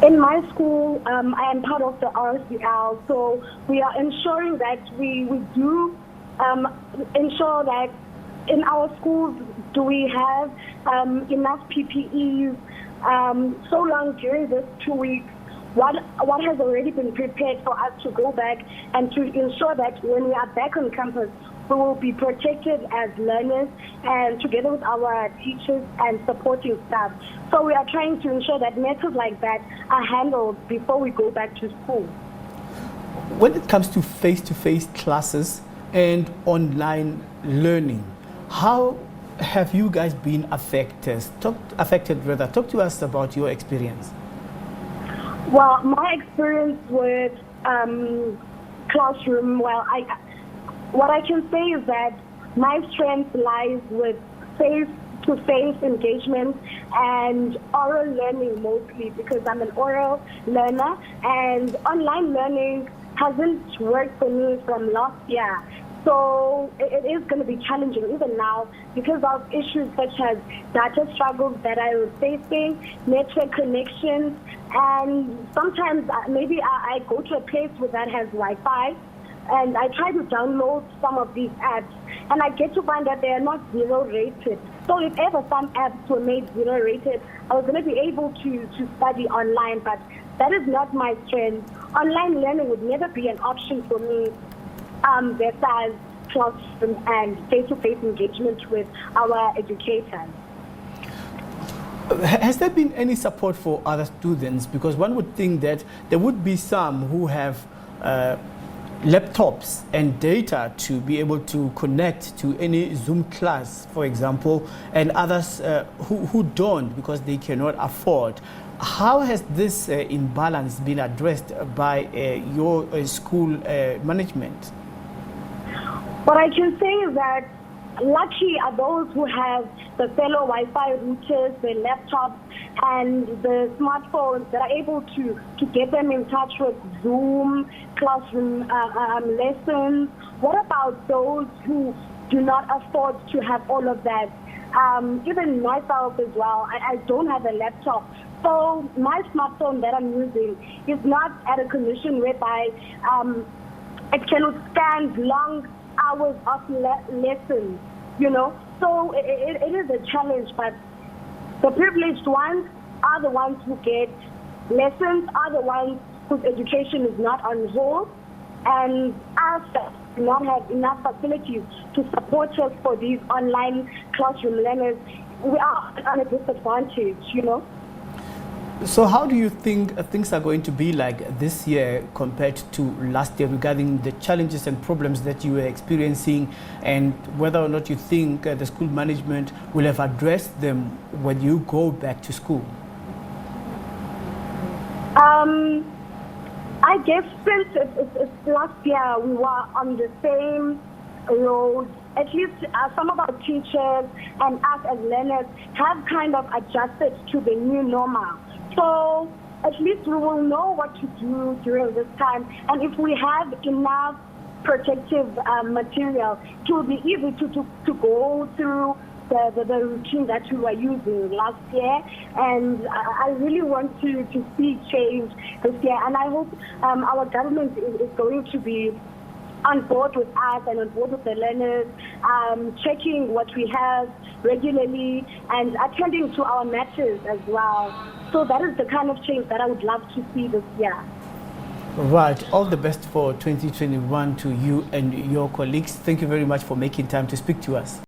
In my school, I am part of the RCL, so we are ensuring that we do ensure that in our schools do we have enough PPEs. So long during this 2 weeks, what has already been prepared for us to go back and to ensure that when we are back on campus, we will be protected as learners and together with our teachers and supporting staff. So we are trying to ensure that matters like that are handled before we go back to school. When it comes to face-to-face classes and online learning, how have you guys been affected? Talk to us about your experience. Well, my experience with classroom, what I can say is that my strength lies with face-to-face engagement and oral learning mostly, because I'm an oral learner, and online learning hasn't worked for me from last year. So it is going to be challenging even now because of issues such as data struggles that I was facing, network connections, and sometimes maybe I go to a place where that has Wi-Fi, and I try to download some of these apps, and I get to find that they are not zero rated. So if ever some apps were made zero rated, I was going to be able to study online, but that is not my strength. Online learning would never be an option for me versus classroom and face-to-face engagement with our educators. Has there been any support for other students? Because one would think that there would be some who have laptops and data to be able to connect to any Zoom class, for example, and others who don't because they cannot afford. How has this imbalance been addressed by your school management? What I can say is that lucky are those who have the fellow Wi-Fi routers, the laptops, and the smartphones that are able to get them in touch with Zoom, classroom lessons. What about those who do not afford to have all of that? Even myself as well, I don't have a laptop. So my smartphone that I'm using is not at a condition whereby it can withstand long hours of lessons, you know. So it is a challenge, but the privileged ones are the ones who get lessons, are the ones whose education is not on hold, and us that do not have enough facilities to support us for these online classroom learners, we are at a disadvantage, you know. So how do you think things are going to be like this year compared to last year regarding the challenges and problems that you were experiencing, and whether or not you think the school management will have addressed them when you go back to school? I guess since it's last year we were on the same road, at least some of our teachers and us as learners have kind of adjusted to the new normal. So at least we will know what to do during this time. And if we have enough protective material, it will be easy to go through the routine that we were using last year. And I really want to see change this year. And I hope our government is going to be on board with us and on board with the learners, checking what we have regularly and attending to our matches as well. So that is the kind of change that I would love to see this year. Right. All the best for 2021 to you and your colleagues. Thank you very much for making time to speak to us.